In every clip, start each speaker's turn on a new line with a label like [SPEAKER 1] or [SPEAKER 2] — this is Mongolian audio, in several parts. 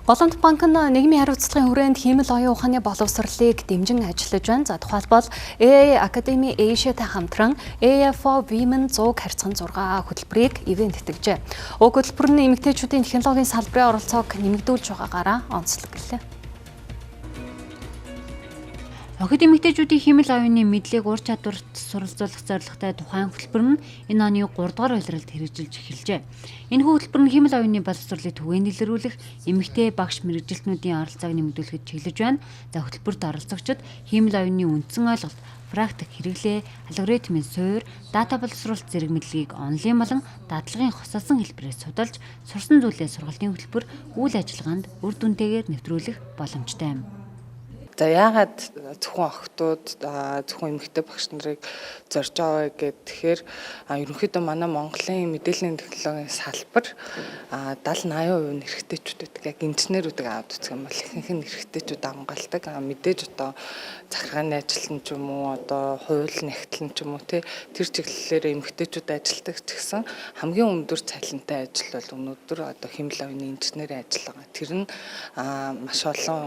[SPEAKER 1] Боломт банк нь нийгмийн хариуцлагын хүрээнд хиймэл оюун ухааны боловсролыг дэмжин ажиллаж байна. За тухайлбал AI Academy Asia-тай хамтран AI for Women 100 харьцан 6 хөтөлбөрийг ивент тэтгэжээ. Уг хөтөлбөр нь эмэгтэйчүүдийн технологийн салбарын оролцоог нэмэгдүүлж байгаагаараа онцлог гэлээ.
[SPEAKER 2] Охид эмэгтэйчүүдийн хиймэл оюуны мэдлэг ур чадварт суралцуулах зорилготой тухайн хөтөлбөр нь энэ оны 3 дугаар улиралд хэрэгжилж эхэлжээ. Энэ хөтөлбөр нь хиймэл оюуны боловсролыг түгээн илрүүлэх эмэгтэй багш мэргэжилтнүүдийн оролцоог нэмэгдүүлэхэд чиглэж байна. За хөтөлбөрт оролцогчид хиймэл оюуны үндсэн ойлголт, практик хэрэглээ, алгоритмын суурь, дата боловсруулалт зэрэг мэдлэгийг онлайн болон дадлагын хосолсон хэлбэрээр судалж, сурсан зүйлээ сургалтын хөтөлбөр үйл ажиллагаанд үр дүнтэйгээр нэвтрүүлэх боломжтой юм.
[SPEAKER 3] За яагаад зөвхөн охтууд зөвхөн эмэгтэй багш нарыг зорж байгаа гэхээр ерөнхийдөө манай Монголын мэдээллийн технологийн салбар 70-80% нь эрэгтэйчүүд яг инженерүүдийг аваад үзэх юм бол ихэнх нь эрэгтэйчүүд хамгаалдаг. Мэдээж одоо захиргааны ажилтан ч юм уу одоо хууль нэгтлэн ч юм уу тэр чиглэлээр эмэгтэйчүүд ажилладаг ч гэсэн хамгийн өндөр цалинтай ажил бол өнөөдөр одоо хиймэл оюуны инженерийн ажил байгаа. Тэр нь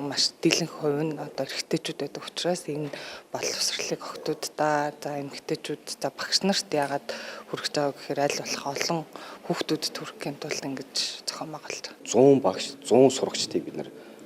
[SPEAKER 3] маш дийлэнх хувь нь эрэгтэйчүүд байдаг учраас энэ боловсролыг охтуудаа за эмэгтэйчүүд за багш нарт яагаад хүргэж байгаа гэхээр аль болох олон хүүхдүүд төрөхийн тулд ингэж зохион байгуулж байгаа.
[SPEAKER 4] 100 багш 100 сурагчдыг бид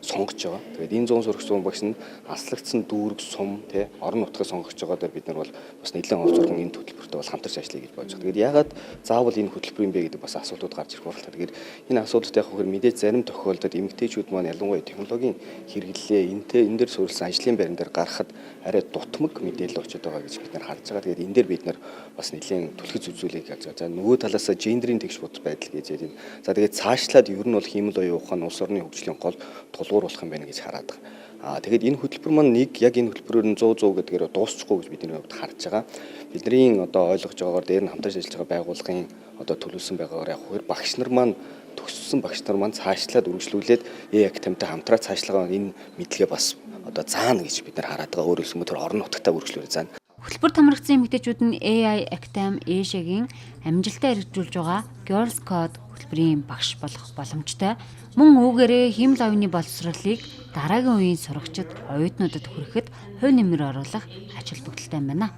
[SPEAKER 4] сонгож байгаа. Тэгээд энэ 100 сурагч 100 багш нь аслагдсан дүүрэг сум орон нутгийг сонгож байгаа дээр бид нар бол бас нэлээд онцлогдсон энэ хөтөлбөртөө бас хамтарч ажиллая гэж бодож байгаа. Тэгээд яагаад заавал энэ хөтөлбөр юм бэ гэдэг бас асуултууд гарч ирэх болтой. Тэгээд энэ асуултууд яг хөр мэдээж зарим тохиолдолд эмэгтэйчүүд маань ялангуяа технологийн хэрэглээ энэ дээр суурилсан ажлын байран дээр гарахад арай дутмаг мэдээлэл очиж байгаа гэж бид нар харж байгаа. Тэгээд энэ дээр бид нар бас нэлээд түлхэж үзүүлэх гэж байгаа. За нөгөө талаас гендерийн тэгш бодол байдал гэж ярьж байна. За тэгээд цаашлаад ер нь бол хиймэл оюун ухаан улс орны хөгжлийн гол тулгуур болох юм байна гэж хараад байгаа. Тэгээд энэ хөтөлбөр маань яг энэ хөтөлбөрөөр нь 100 гэдгээр дуусчихгүй гэж бидний хувьд харж байгаа. Бидний одоо ойлгож байгаагаар дээр нь хамтарч ажиллаж байгаа байгууллагын одоо төлөвлөсөн байгаагаар яг хөр багш нар маань төгссөн багш нар маань цаашлаад үргэлжлүүлээд яг тамтай хамтраад цаашлага энэ мэдлэгээ бас одоо заана гэж бид нар хараад байгаа. Өөрөөр хэлбэл тэр орон нутгатаа үргэлжлүүлээ заана.
[SPEAKER 2] Хөтөлбөрт хамрагдсан эмэгтэйчүүд нь AI Academy Asia-гийн амжилттай хэрэгжүүлж байгаа Girls Code хөтөлбөрийн багш болох боломжтой. Мөн үүгээрээ хиймэл оюуны боловсролыг дараагийн үеийн сурагчид, оюутнуудад хүрэхэд хувь нэмэр оруулах ач холбогдолтой байна.